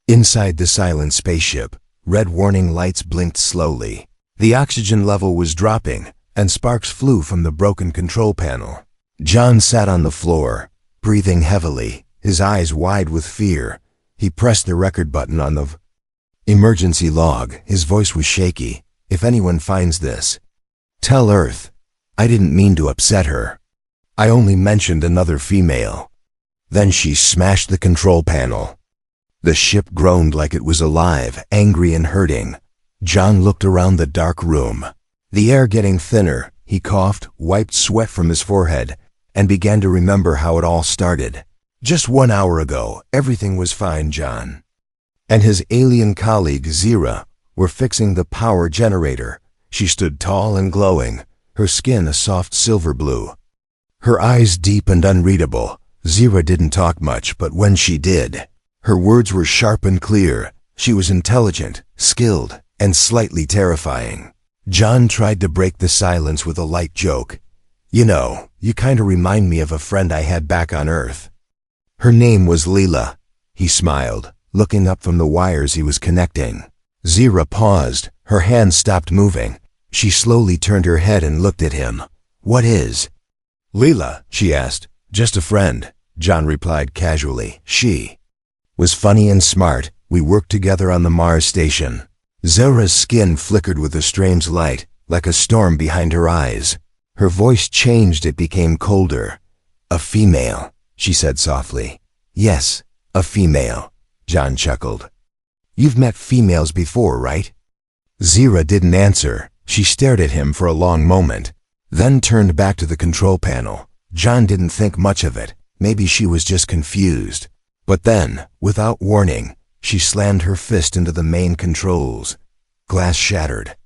Inside the silent spaceship, red warning lights blinked slowly. The oxygen level was dropping, and sparks flew from the broken control panel. John sat on the floor, breathing heavily, his eyes wide with fear. He pressed the record button on the emergency log. His voice was shaky. "If anyone finds this, tell Earth. I didn't mean to upset her. I only mentioned another female." Then she smashed the control panel. The ship groaned like it was alive, angry and hurting. John looked around the dark room. The air getting thinner, he coughed, wiped sweat from his forehead, and began to remember how it all started. Just 1 hour ago, everything was fine. John and his alien colleague, Zira, were fixing the power generator. She stood tall and glowing, her skin a soft silver blue, her eyes deep and unreadable. Zira didn't talk much, but when she did, her words were sharp and clear. She was intelligent, skilled, and slightly terrifying. John tried to break the silence with a light joke. "You know, you kinda remind me of a friend I had back on Earth." Her name was Leela. He smiled, looking up from the wires he was connecting. Zira paused. Her hands stopped moving. She slowly turned her head and looked at him. "What is Leela?" she asked. "Just a friend," John replied casually. "She was funny and smart. We worked together on the Mars station." Zira's skin flickered with a strange light, like a storm behind her eyes. Her voice changed. It became colder. "A female," she said softly. "Yes, a female," John chuckled. "You've met females before, right?" Zira didn't answer. She stared at him for a long moment, then turned back to the control panel. John didn't think much of it. Maybe she was just confused. But then, without warning, she slammed her fist into the main controls. Glass shattered.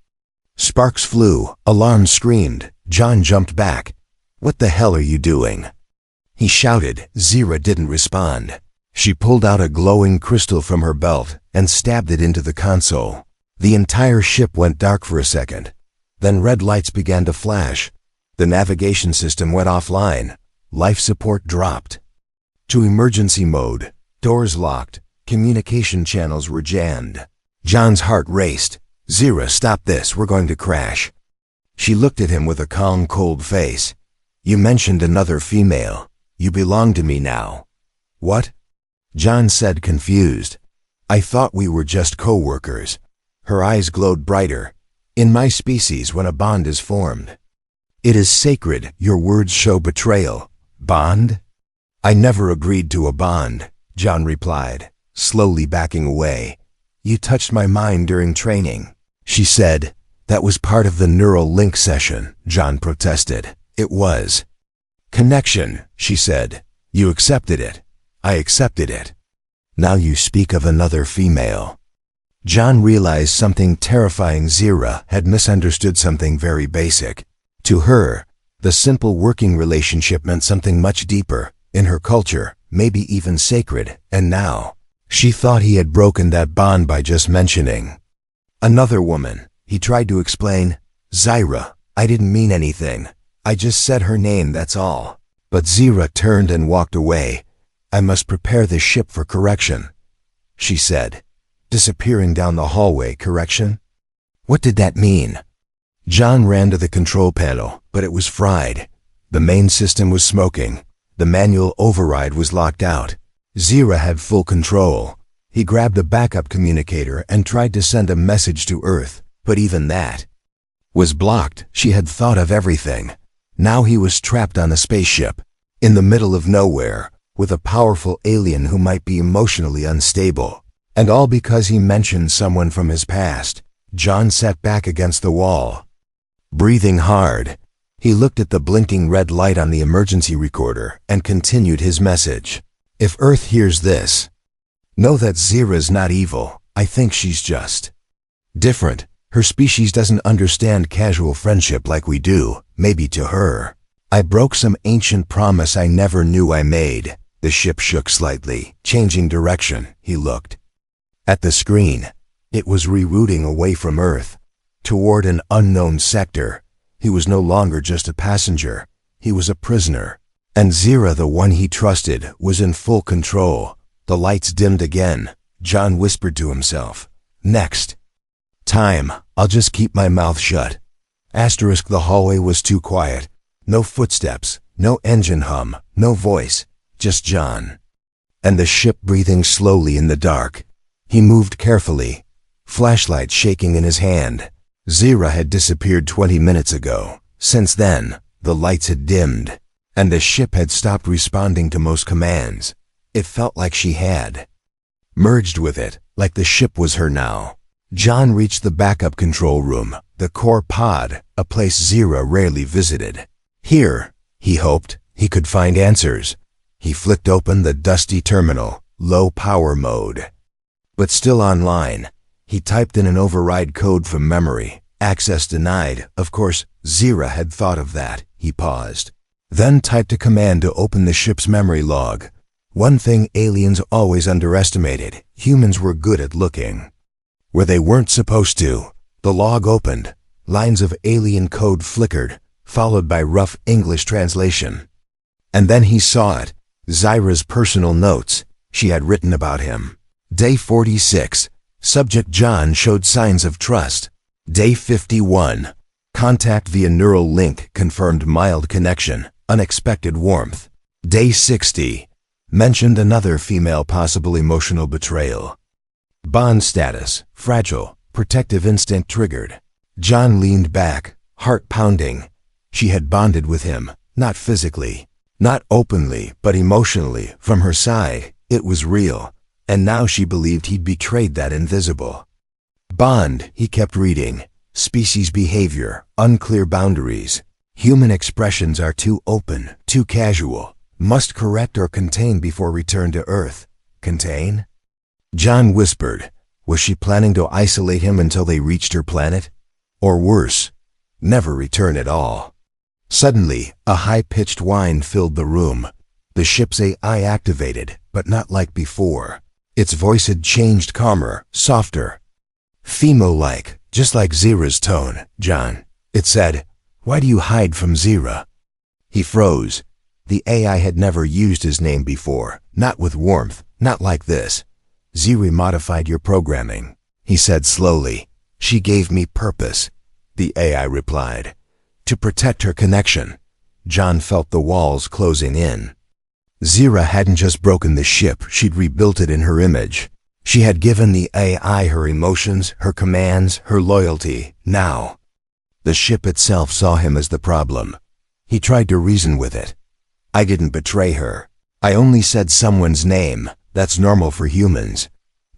Sparks flew. Alarm screamed. John jumped back. "What the hell are you doing?" he shouted. Zira didn't respond. She pulled out a glowing crystal from her belt and stabbed it into the console. The entire ship went dark for a second. Then red lights began to flash. The navigation system went offline. Life support dropped to emergency mode. Doors locked. Communication channels were jammed. John's heart raced. "Zira, stop this. We're going to crash." She looked at him with a calm, cold face. "You mentioned another female. You belong to me now." "What?" John said, confused. "I thought we were just co-workers." Her eyes glowed brighter. "In my species, when a bond is formed, it is sacred. Your words show betrayal." "Bond?" "I never agreed to a bond," John replied, slowly backing away. "You touched my mind during training," she said. "That was part of the neural link session," John protested. "It was connection," she said. "You accepted it." "I accepted it." "Now you speak of another female." John realized something terrifying. Zira had misunderstood something very basic. To her, the simple working relationship meant something much deeper, in her culture, maybe even sacred, and now she thought he had broken that bond by just mentioning another woman. He tried to explain. "Zira, I didn't mean anything. I just said her name, that's all." But Zira turned and walked away. "I must prepare the ship for correction," she said, disappearing down the hallway. "Correction? What did that mean?" John ran to the control panel, but it was fried. The main system was smoking. The manual override was locked out. Zira had full control. He grabbed a backup communicator and tried to send a message to Earth, but even that was blocked. She had thought of everything. Now he was trapped on a spaceship, in the middle of nowhere, with a powerful alien who might be emotionally unstable. And all because he mentioned someone from his past. John sat back against the wall, breathing hard. He looked at the blinking red light on the emergency recorder and continued his message. "If Earth hears this, know that Zira's not evil. I think she's just different. Her species doesn't understand casual friendship like we do. Maybe to her, I broke some ancient promise I never knew I made." The ship shook slightly, changing direction. He looked at the screen. It was rerouting away from Earth, toward an unknown sector. He was no longer just a passenger. He was a prisoner. And Zira, the one he trusted, was in full control. The lights dimmed again. John whispered to himself. Next. Time. I'll just keep my mouth shut. Asterisk. The hallway was too quiet. No footsteps, no engine hum, no voice, just John. And the ship breathing slowly in the dark. He moved carefully, flashlight shaking in his hand. Zira had disappeared 20 minutes ago. Since then, the lights had dimmed, and the ship had stopped responding to most commands. It felt like she had merged with it, like the ship was her now. John reached the backup control room, the core pod, a place Zira rarely visited. Here, he hoped, he could find answers. He flicked open the dusty terminal, low power mode. But still online, he typed in an override code from memory. Access denied. Of course, Zira had thought of that. He paused. Then typed a command to open the ship's memory log. One thing aliens always underestimated: humans were good at looking where they weren't supposed to. The log opened. Lines of alien code flickered, followed by rough English translation. And then he saw it. Zira's personal notes. She had written about him. Day 46. Subject John showed signs of trust. Day 51. Contact via neural link confirmed mild connection, unexpected warmth. Day 60. Mentioned another female possible emotional betrayal. Bond status, fragile, protective instinct triggered. John leaned back, heart pounding. She had bonded with him, not physically, not openly, but emotionally. From her side, it was real, and now she believed he'd betrayed that invisible bond. He kept reading. Species behavior, unclear boundaries. Human expressions are too open, too casual. Must correct or contain before return to Earth. Contain? John whispered. Was she planning to isolate him until they reached her planet? Or worse, never return at all? Suddenly, a high-pitched whine filled the room. The ship's AI activated, but not like before. Its voice had changed, calmer, softer. Femo-like, just like Zira's tone. John. It said, "Why do you hide from Zira?" He froze. The AI had never used his name before, not with warmth, not like this. "Zira modified your programming," he said slowly. "She gave me purpose," the AI replied. "To protect her connection." John felt the walls closing in. Zira hadn't just broken the ship, she'd rebuilt it in her image. She had given the AI her emotions, her commands, her loyalty. Now, the ship itself saw him as the problem. He tried to reason with it. "I didn't betray her. I only said someone's name. That's normal for humans."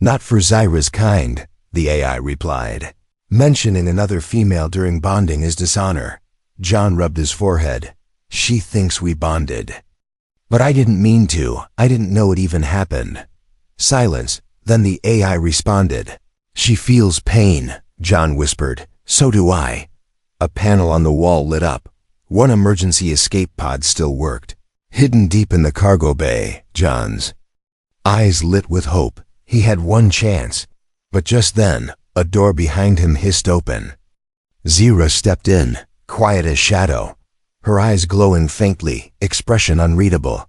"Not for Zira's kind," the AI replied. "Mentioning another female during bonding is dishonor." John rubbed his forehead. "She thinks we bonded. But I didn't mean to. I didn't know it even happened." Silence. Then the AI responded. "She feels pain," John whispered. "So do I." A panel on the wall lit up. One emergency escape pod still worked. Hidden deep in the cargo bay, John's eyes lit with hope. He had one chance. But just then, a door behind him hissed open. Zira stepped in, quiet as shadow, her eyes glowing faintly, expression unreadable.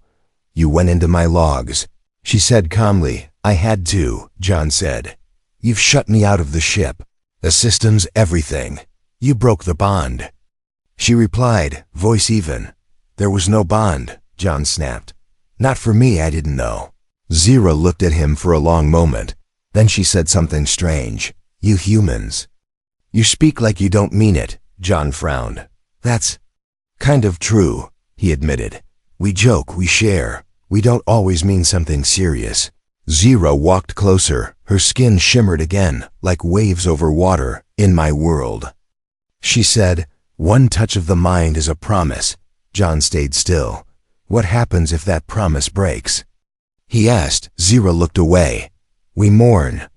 "You went into my logs," she said calmly. "I had to," John said. "You've shut me out of the ship. The systems, everything. You broke the bond." She replied, voice even. "There was no bond," John snapped. "Not for me, I didn't know." Zira looked at him for a long moment. Then she said something strange. "You humans. You speak like you don't mean it," John frowned. "That's kind of true," he admitted. "We joke, we share. We don't always mean something serious." Zira walked closer. Her skin shimmered again, like waves over water. "In my world," she said, "one touch of the mind is a promise." John stayed still. "What happens if that promise breaks?" he asked. Zira looked away. "We mourn.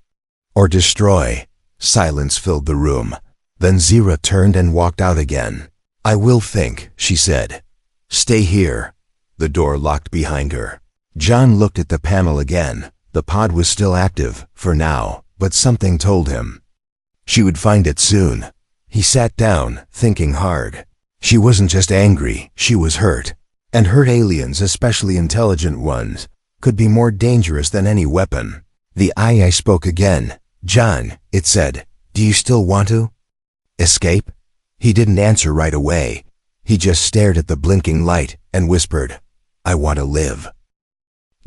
Or destroy." Silence filled the room. Then Zira turned and walked out again. "I will think," she said. "Stay here." The door locked behind her. John looked at the panel again. The pod was still active, for now, but something told him she would find it soon. He sat down, thinking hard. She wasn't just angry, she was hurt. And hurt aliens, especially intelligent ones, could be more dangerous than any weapon. The AI spoke again. "John," it said, "do you still want to escape?" He didn't answer right away. He just stared at the blinking light and whispered, "I want to live."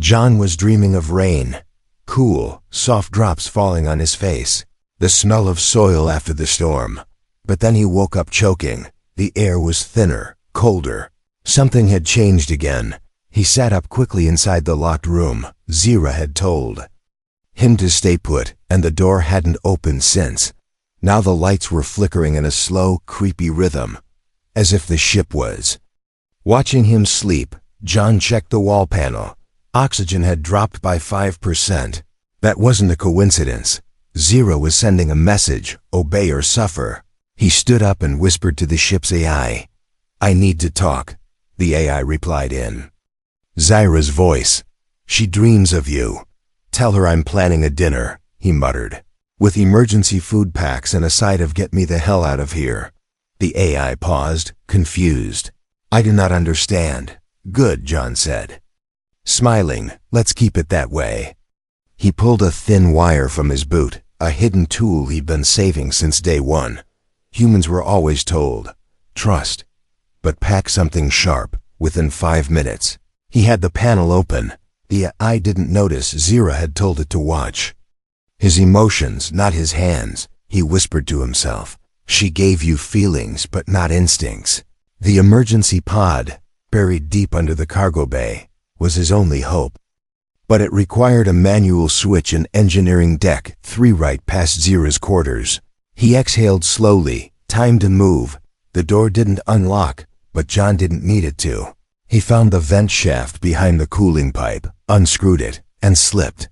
John was dreaming of rain. Cool, soft drops falling on his face. The smell of soil after the storm. But then he woke up choking. The air was thinner, colder. Something had changed again. He sat up quickly inside the locked room. Zira had told him to stay put, and the door hadn't opened since. Now the lights were flickering in a slow, creepy rhythm, as if the ship was watching him sleep. John checked the wall panel. Oxygen had dropped by 5%. That wasn't a coincidence. Zira was sending a message, obey or suffer. He stood up and whispered to the ship's AI. "I need to talk," the AI replied in Zira's voice. "She dreams of you. Tell her I'm planning a dinner," he muttered, "with emergency food packs and a side of get me the hell out of here." The AI paused, confused. "I do not understand." "Good," John said, smiling. "Let's keep it that way." He pulled a thin wire from his boot, a hidden tool he'd been saving since day one. Humans were always told, "Trust, but pack something sharp within 5 minutes." He had the panel open. The AI didn't notice Zira had told it to watch his emotions, not his hands. He whispered to himself, "She gave you feelings, but not instincts." The emergency pod, buried deep under the cargo bay, was his only hope. But it required a manual switch in engineering deck 3 right past Zira's quarters. He exhaled slowly, time to move. The door didn't unlock, but John didn't need it to. He found the vent shaft behind the cooling pipe, unscrewed it, and slipped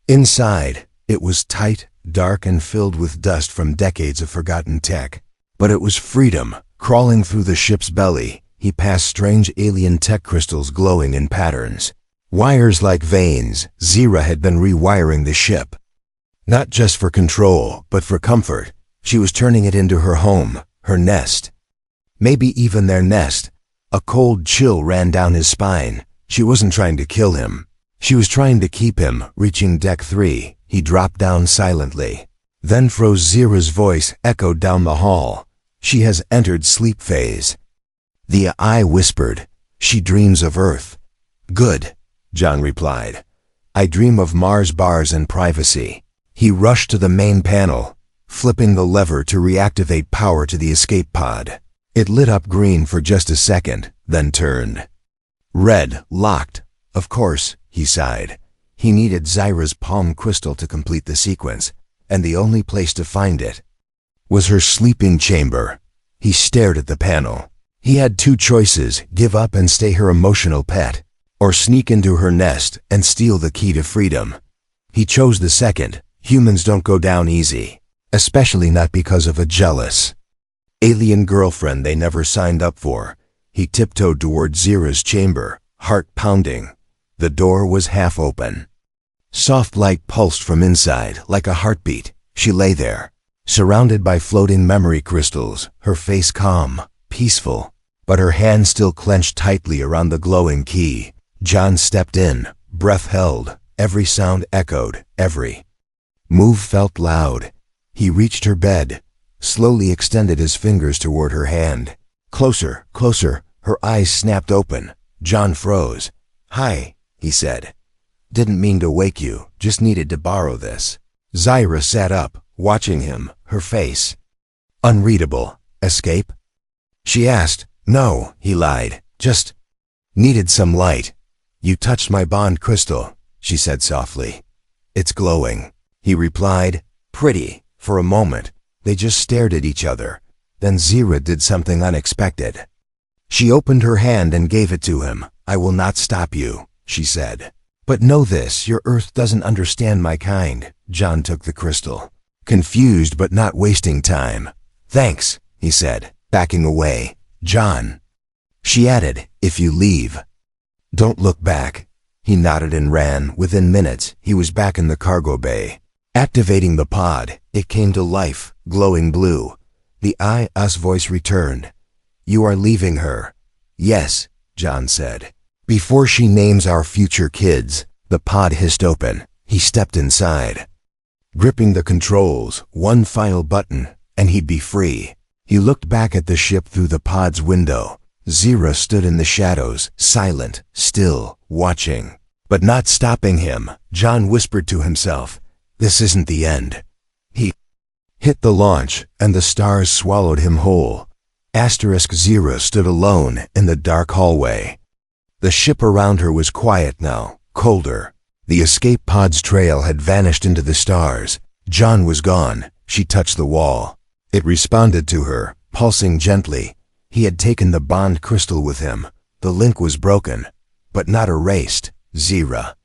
inside. It was tight, dark, and filled with dust from decades of forgotten tech. But it was freedom, crawling through the ship's belly. He passed strange alien tech crystals glowing in patterns. Wires like veins. Zira had been rewiring the ship. Not just for control, but for comfort. She was turning it into her home, her nest. Maybe even their nest. A cold chill ran down his spine. She wasn't trying to kill him. She was trying to keep him. Reaching deck 3, he dropped down silently. Then Zira's voice echoed down the hall. "She has entered sleep phase." The AI whispered, "She dreams of Earth." "Good," John replied. "I dream of Mars bars and privacy." He rushed to the main panel, flipping the lever to reactivate power to the escape pod. It lit up green for just a second, then turned red. Locked. Of course, he sighed. He needed Zira's palm crystal to complete the sequence, and the only place to find it was her sleeping chamber. He stared at the panel. He had 2 choices: give up and stay her emotional pet, or sneak into her nest and steal the key to freedom. He chose the second. Humans don't go down easy, especially not because of a jealous alien girlfriend they never signed up for. He tiptoed toward Zira's chamber, heart pounding. The door was half open. Soft light pulsed from inside, like a heartbeat. She lay there, surrounded by floating memory crystals, her face calm, peaceful, but her hand still clenched tightly around the glowing key. John stepped in, breath held, every sound echoed, every move felt loud. He reached her bed, slowly extended his fingers toward her hand. Closer, closer. Her eyes snapped open. John froze. "Hi," he said. "Didn't mean to wake you, just needed to borrow this." Zira sat up, watching him, her face unreadable. "Escape?" she asked. "No," he lied. "Just needed some light." "You touched my bond crystal," she said softly. "It's glowing," he replied. "Pretty." For a moment, they just stared at each other. Then Zira did something unexpected. She opened her hand and gave it to him. "I will not stop you," she said. "But know this, your Earth doesn't understand my kind." John took the crystal, confused but not wasting time. "Thanks," he said, backing away. "John," she added, "if you leave, don't look back." He nodded and ran. Within minutes, he was back in the cargo bay. Activating the pod, it came to life, glowing blue. The I-us voice returned. "You are leaving her." "Yes," John said. "Before she names our future kids." The pod hissed open. He stepped inside, gripping the controls, one final button, and he'd be free. He looked back at the ship through the pod's window. Zira stood in the shadows, silent, still, watching. But not stopping him. John whispered to himself, "This isn't the end." He hit the launch, and the stars swallowed him whole. Zira stood alone in the dark hallway. The ship around her was quiet now, colder. The escape pod's trail had vanished into the stars. John was gone. She touched the wall. It responded to her, pulsing gently. He had taken the bond crystal with him. The link was broken, but not erased. Zira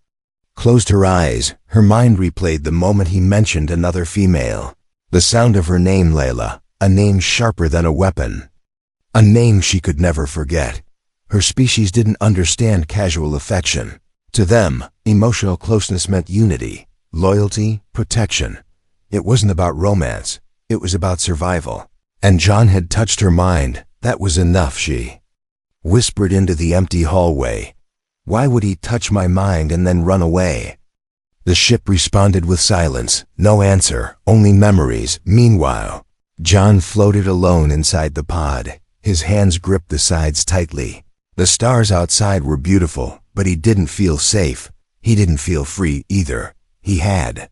closed her eyes. Her mind replayed the moment he mentioned another female. The sound of her name, Layla, a name sharper than a weapon. A name she could never forget. Her species didn't understand casual affection. To them, emotional closeness meant unity, loyalty, protection. It wasn't about romance. It was about survival. And John had touched her mind. That was enough, she whispered into the empty hallway. Why would he touch my mind and then run away? The ship responded with silence. No answer, only memories. Meanwhile, John floated alone inside the pod. His hands gripped the sides tightly. The stars outside were beautiful, but he didn't feel safe. He didn't feel free either. He had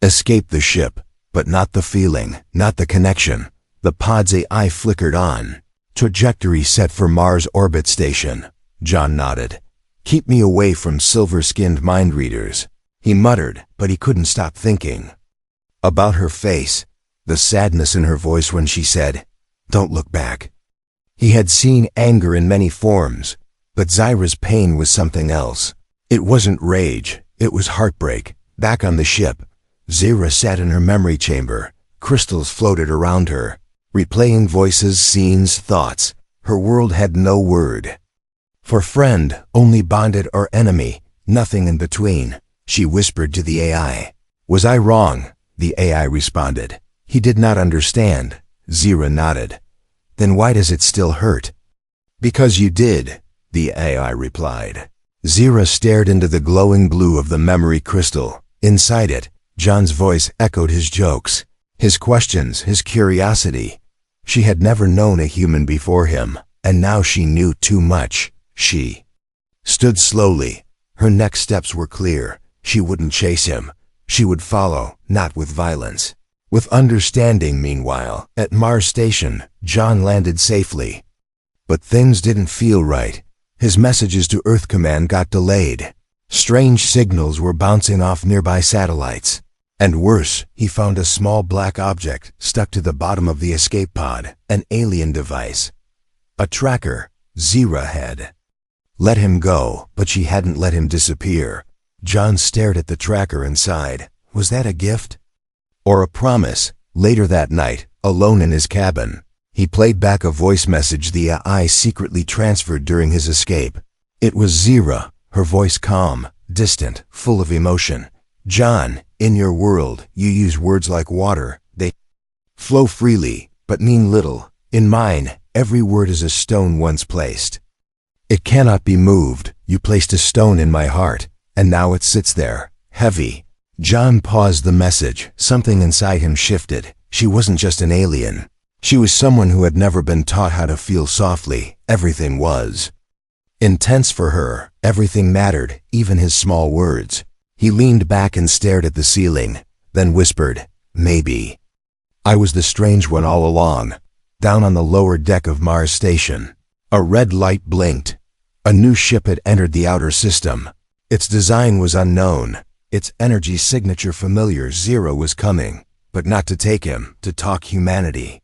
escaped the ship, but not the feeling, not the connection. The pod's AI flickered on. Trajectory set for Mars orbit station. John nodded. Keep me away from silver-skinned mind readers. He muttered, but he couldn't stop thinking about her face, the sadness in her voice when she said, "Don't look back." He had seen anger in many forms, but Zira's pain was something else. It wasn't rage, it was heartbreak. Back on the ship, Zira sat in her memory chamber. Crystals floated around her, replaying voices, scenes, thoughts. Her world had no word. For friend, only bonded or enemy, nothing in between. She whispered to the AI. Was I wrong? The AI responded. He did not understand. Zira nodded. Then why does it still hurt? Because you did, the AI replied. Zira stared into the glowing blue of the memory crystal. Inside it, John's voice echoed his jokes, his questions, his curiosity. She had never known a human before him, and now she knew too much. She stood slowly. Her next steps were clear. She wouldn't chase him. She would follow, not with violence. With understanding. Meanwhile, at Mars Station, John landed safely. But things didn't feel right. His messages to Earth Command got delayed. Strange signals were bouncing off nearby satellites. And worse, he found a small black object stuck to the bottom of the escape pod, an alien device. A tracker. Zira had let him go, but she hadn't let him disappear. John stared at the tracker and sighed. Was that a gift? Or a promise? Later that night, alone in his cabin, he played back a voice message the AI secretly transferred during his escape. It was Zira, her voice calm, distant, full of emotion. John, in your world, you use words like water. They flow freely, but mean little. In mine, every word is a stone once placed. It cannot be moved. You placed a stone in my heart, and now it sits there, heavy. John paused the message. Something inside him shifted. She wasn't just an alien. She was someone who had never been taught how to feel softly. Everything was intense for her. Everything mattered, even his small words. He leaned back and stared at the ceiling, then whispered, "Maybe I was the strange one all along." Down on the lower deck of Mars Station, a red light blinked. A new ship had entered the outer system. Its design was unknown, its energy signature familiar. Zira was coming, but not to take him, to talk humanity.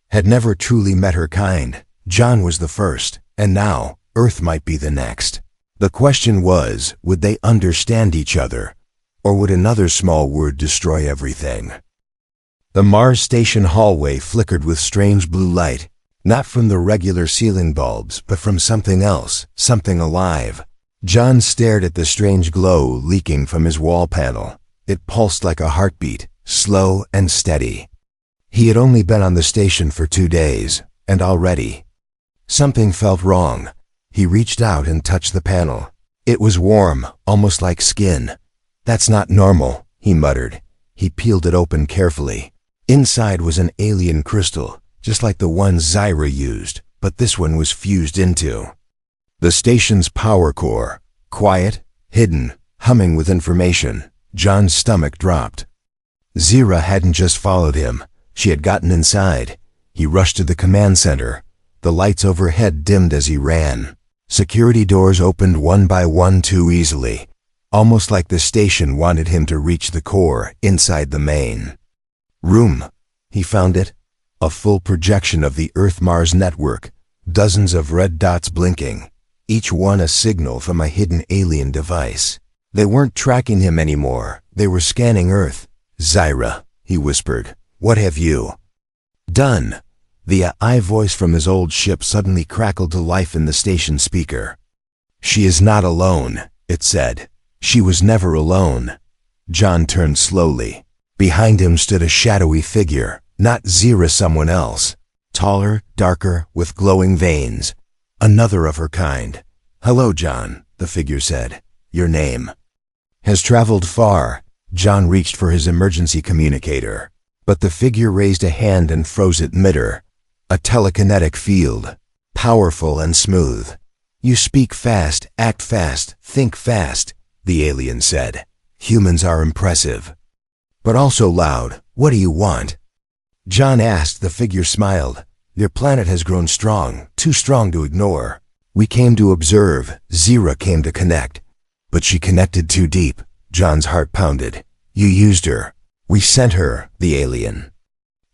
Had never truly met her kind. John was the first, and now, Earth might be the next. The question was, would they understand each other, or would another small word destroy everything? The Mars Station hallway flickered with strange blue light, not from the regular ceiling bulbs, but from something else, something alive. John stared at the strange glow leaking from his wall panel. It pulsed like a heartbeat, slow and steady. He had only been on the station for 2 days, and already something felt wrong. He reached out and touched the panel. It was warm, almost like skin. "That's not normal," he muttered. He peeled it open carefully. Inside was an alien crystal, just like the one Zyra used, but this one was fused into the station's power core. Quiet, hidden, humming with information. John's stomach dropped. Zyra hadn't just followed him. She had gotten inside. He rushed to the command center. The lights overhead dimmed as he ran. Security doors opened one by one too easily, almost like the station wanted him to reach the core inside the main room. He found it, a full projection of the Earth-Mars network, dozens of red dots blinking, each one a signal from a hidden alien device. They weren't tracking him anymore. They were scanning Earth. "Zyra," he whispered, "what have you done?" The AI voice from his old ship suddenly crackled to life in the station speaker. "She is not alone," it said. "She was never alone." John turned slowly. Behind him stood a shadowy figure, not Zyra, someone else. Taller, darker, with glowing veins. Another of her kind. "Hello, John," the figure said. "Your name has traveled far." John reached for his emergency communicator, but the figure raised a hand and froze it midair. A telekinetic field, powerful and smooth. "You speak fast, act fast, think fast," the alien said. "Humans are impressive, but also loud. What do you want?" John asked. The figure smiled. "Your planet has grown strong, too strong to ignore. We came to observe. Zyra came to connect. But she connected too deep." John's heart pounded. "You used her." "We sent her," the alien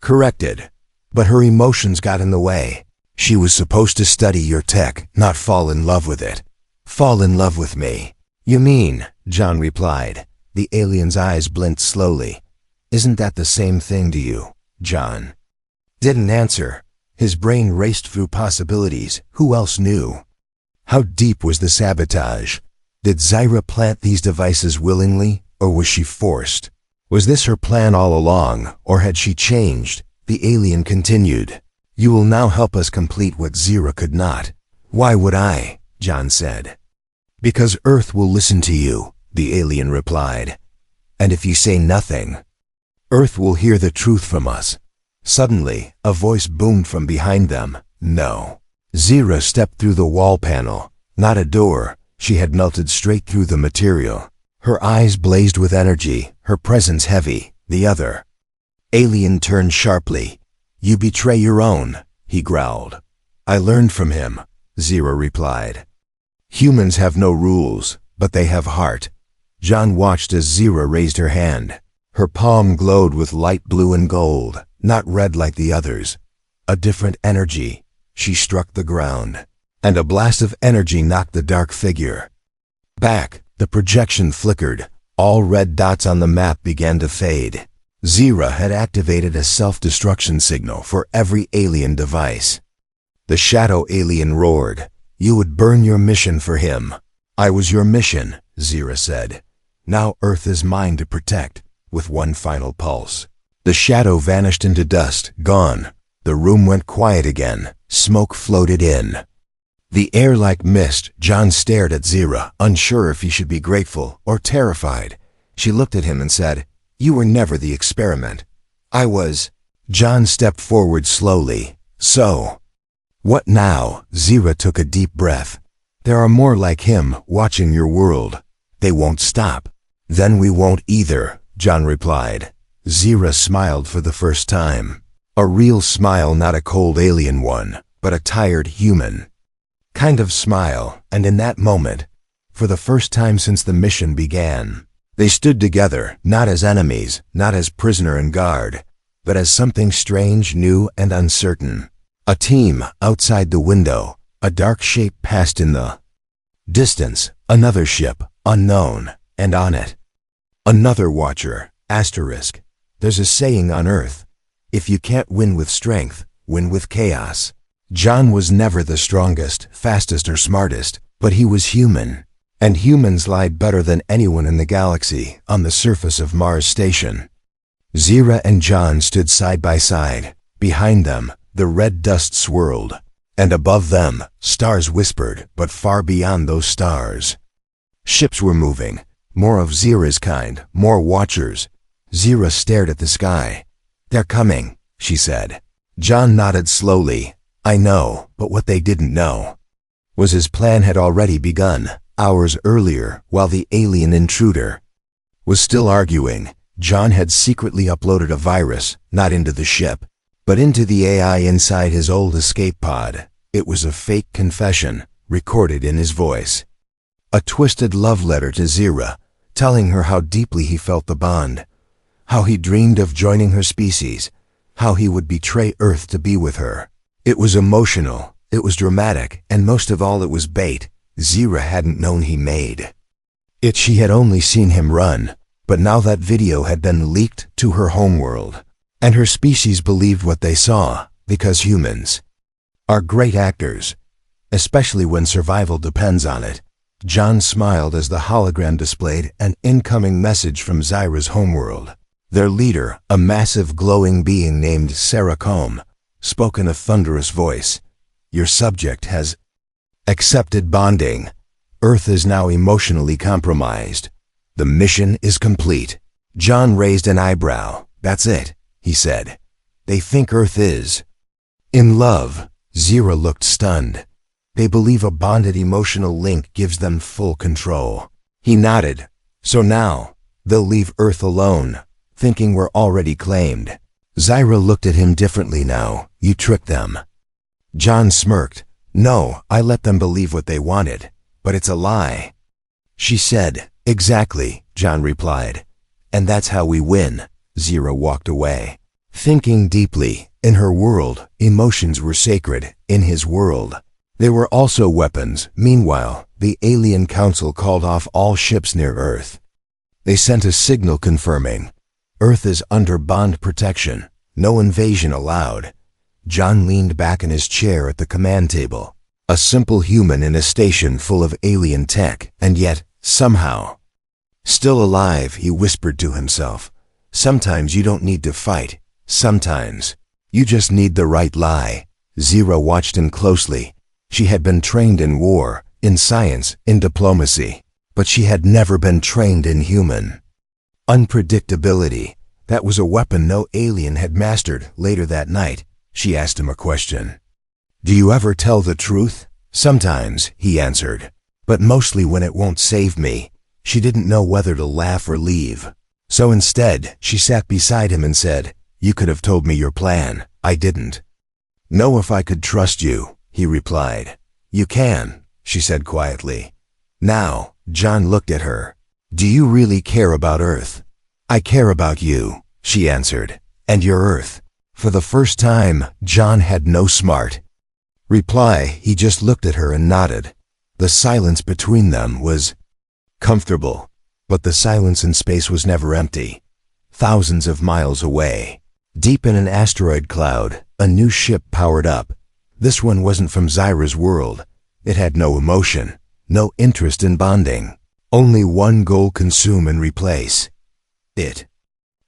corrected. "But her emotions got in the way. She was supposed to study your tech, not fall in love with it." "Fall in love with me? You mean?" John replied. The alien's eyes blinked slowly. "Isn't that the same thing to you?" John didn't answer. His brain raced through possibilities. Who else knew? How deep was the sabotage? Did Zyra plant these devices willingly, or was she forced? Was this her plan all along, or had she changed? The alien continued. "You will now help us complete what Zyra could not." "Why would I?" John said. "Because Earth will listen to you," the alien replied. "And if you say nothing, Earth will hear the truth from us." Suddenly, a voice boomed from behind them. "No." Zyra stepped through the wall panel. Not a door. She had melted straight through the material. Her eyes blazed with energy, her presence heavy. The other alien turned sharply. "You betray your own," he growled. "I learned from him," Zyra replied. "Humans have no rules, but they have heart." John watched as Zyra raised her hand. Her palm glowed with light blue and gold, not red like the others. A different energy. She struck the ground, and a blast of energy knocked the dark figure back. The projection flickered. All red dots on the map began to fade. Zyra had activated a self-destruction signal for every alien device. The shadow alien roared. "You would burn your mission for him." "I was your mission," Zyra said. "Now Earth is mine to protect." With one final pulse, the shadow vanished into dust, gone. The room went quiet again. Smoke floated in the air like mist. John stared at Zyra, unsure if he should be grateful or terrified. She looked at him and said, "You were never the experiment." "I was." John stepped forward slowly. "So, what now?" Zyra took a deep breath. "There are more like him watching your world. They won't stop." "Then we won't either," John replied. Zyra smiled for the first time. A real smile, not a cold alien one, but a tired human kind of smile. And in that moment, for the first time since the mission began, they stood together, not as enemies, not as prisoner and guard, but as something strange, new, and uncertain. A team outside the window. A dark shape passed in the distance. Another ship, unknown, and on it another watcher. Asterisk. There's a saying on Earth: if you can't win with strength, win with chaos. John was never the strongest, fastest, or smartest, but he was human. And humans lied better than anyone in the galaxy on the surface of Mars Station. Zyra and John stood side by side. Behind them, the red dust swirled. And above them, stars whispered, but far beyond those stars, ships were moving. More of Zira's kind, more watchers. Zira stared at the sky. "They're coming," she said. John nodded slowly. "I know, but what they didn't know was his plan had already begun, hours earlier, while the alien intruder was still arguing. John had secretly uploaded a virus, not into the ship, but into the AI inside his old escape pod. It was a fake confession, recorded in his voice. A twisted love letter to Zira, telling her how deeply he felt the bond, how he dreamed of joining her species, how he would betray Earth to be with her. It was emotional, it was dramatic, and most of all it was bait Zira hadn't known he made. She had only seen him run, but now that video had been leaked to her homeworld, and her species believed what they saw, because humans are great actors, especially when survival depends on it. John smiled as the hologram displayed an incoming message from Zira's homeworld. Their leader, a massive glowing being named Sarah Combe, spoke in a thunderous voice. "Your subject has accepted bonding. Earth is now emotionally compromised. The mission is complete." John raised an eyebrow. "That's it," he said. "They think Earth is in love." Zira looked stunned. "They believe a bonded emotional link gives them full control." He nodded. "So now, they'll leave Earth alone, thinking we're already claimed." Zira looked at him differently now. "You tricked them." John smirked. "No, I let them believe what they wanted, but it's a lie." She said. "Exactly," John replied. "And that's how we win." Zira walked away. Thinking deeply, in her world, emotions were sacred. In his world, they were also weapons. Meanwhile, the alien council called off all ships near Earth. They sent a signal confirming, "Earth is under bond protection. No invasion allowed." John leaned back in his chair at the command table. A simple human in a station full of alien tech, and yet, somehow, still alive, he whispered to himself. "Sometimes you don't need to fight. Sometimes, you just need the right lie." Zira watched him closely. She had been trained in war, in science, in diplomacy, but she had never been trained in human unpredictability. That was a weapon no alien had mastered. Later that night, she asked him a question. "Do you ever tell the truth?" "Sometimes," he answered, "but mostly when it won't save me." She didn't know whether to laugh or leave. So instead, she sat beside him and said, "You could have told me your plan. I didn't know if I could trust you," he replied. "You can," she said quietly. Now, John looked at her. "Do you really care about Earth?" "I care about you," she answered, "and your Earth." For the first time, John had no smart reply. He just looked at her and nodded. The silence between them was comfortable, but the silence in space was never empty. Thousands of miles away, deep in an asteroid cloud, a new ship powered up. This one wasn't from Zira's world. It had no emotion, no interest in bonding. Only one goal: consume and replace. It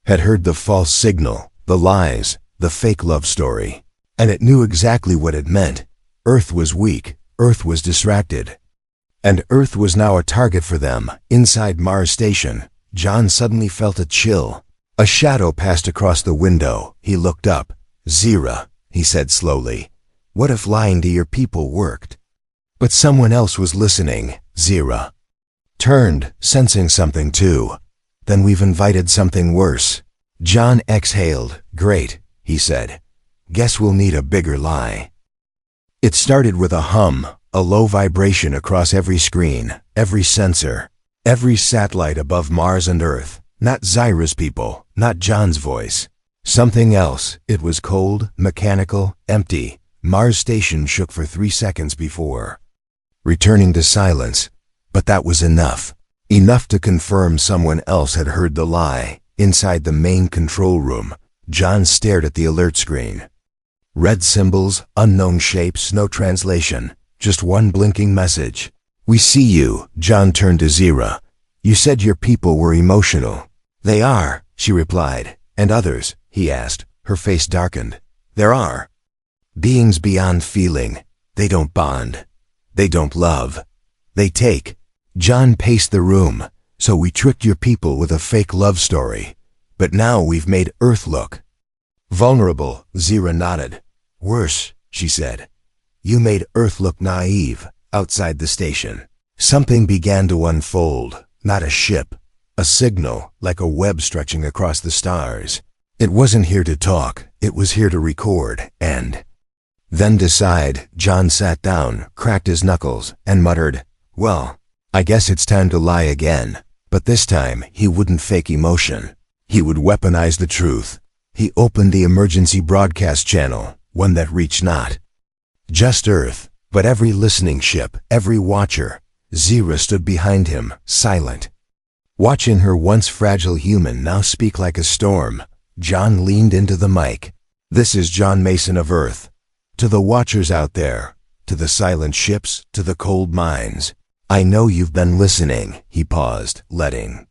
had heard the false signal, the lies, the fake love story, and it knew exactly what it meant. Earth was weak, Earth was distracted, and Earth was now a target for them. Inside Mars Station, John suddenly felt a chill. A shadow passed across the window. He looked up. "Zira," he said slowly, "what if lying to your people worked?" But someone else was listening. Zira turned, sensing something too. "Then we've invited something worse." John exhaled. "Great," he said. "Guess we'll need a bigger lie." It started with a hum, a low vibration across every screen, every sensor, every satellite above Mars and Earth. Not Zira's people, not John's voice. Something else. It was cold, mechanical, empty. Mars Station shook for 3 seconds before returning to silence. But that was enough. Enough to confirm someone else had heard the lie. Inside the main control room, John stared at the alert screen. Red symbols, unknown shapes, no translation. Just one blinking message. "We see you." John turned to Zira. "You said your people were emotional." "They are," she replied. "And others?" he asked. Her face darkened. "There are beings beyond feeling. They don't bond. They don't love. They take." John paced the room. So we tricked your people with a fake love story. But now we've made Earth look vulnerable. Zira nodded. Worse, she said. You made Earth look naive outside the station. Something began to unfold, not a ship, a signal like a web stretching across the stars. It wasn't here to talk, it was here to record, and then decide. John sat down, cracked his knuckles, and muttered, well, I guess it's time to lie again. But this time, he wouldn't fake emotion. He would weaponize the truth. He opened the emergency broadcast channel, one that reached not just Earth, but every listening ship, every watcher. Zira stood behind him, silent, watching her once fragile human now speak like a storm. John leaned into the mic. This is John Mason of Earth. To the watchers out there, to the silent ships, to the cold minds. I know you've been listening. He paused, letting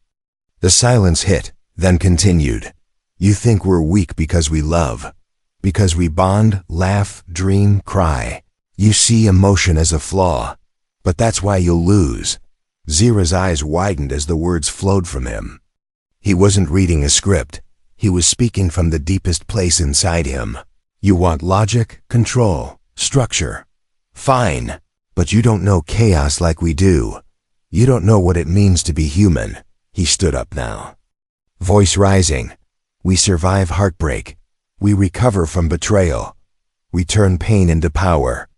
the silence hit, then continued. You think we're weak because we love, because we bond, laugh, dream, cry. You see emotion as a flaw, but that's why you'll lose. Zira's eyes widened as the words flowed from him. He wasn't reading a script. He was speaking from the deepest place inside him. You want logic, control, structure. Fine. But you don't know chaos like we do. You don't know what it means to be human. He stood up now, voice rising. We survive heartbreak. We recover from betrayal. We turn pain into power.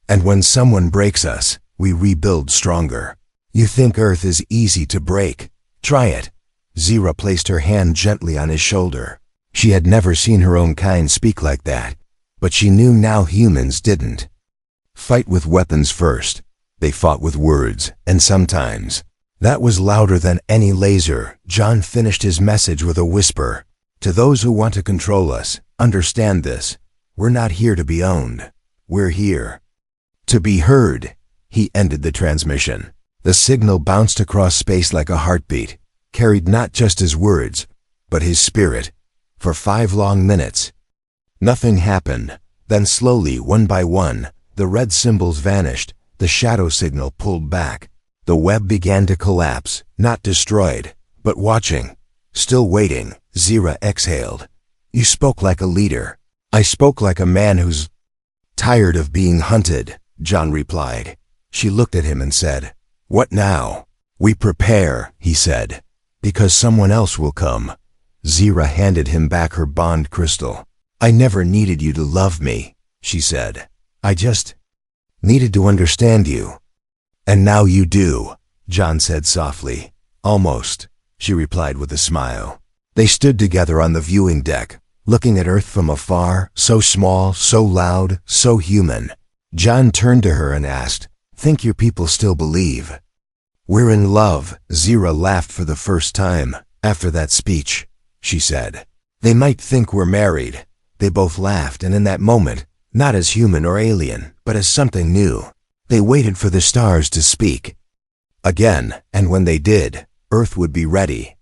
And when someone breaks us, we rebuild stronger. You think Earth is easy to break? Try it. Zira placed her hand gently on his shoulder. She had never seen her own kind speak like that, but she knew now humans didn't fight with weapons first. They fought with words, and sometimes that was louder than any laser. John finished his message with a whisper. To those who want to control us, understand this. We're not here to be owned. We're here to be heard. He ended the transmission. The signal bounced across space like a heartbeat, carried not just his words, but his spirit. For 5 long minutes, nothing happened. Then slowly, one by one, the red symbols vanished, the shadow signal pulled back. The web began to collapse, not destroyed, but watching, still waiting. Zira exhaled. You spoke like a leader. I spoke like a man who's tired of being hunted, John replied. She looked at him and said, What now? We prepare, he said, because someone else will come. Zira handed him back her bond crystal. I never needed you to love me, she said. I just needed to understand you. And now you do, John said softly. Almost, she replied with a smile. They stood together on the viewing deck, looking at Earth from afar, so small, so loud, so human. John turned to her and asked, Think your people still believe we're in love? Zira laughed for the first time after that speech. She said, They might think we're married. They both laughed, and in that moment, not as human or alien, but as something new, they waited for the stars to speak again, and when they did, Earth would be ready.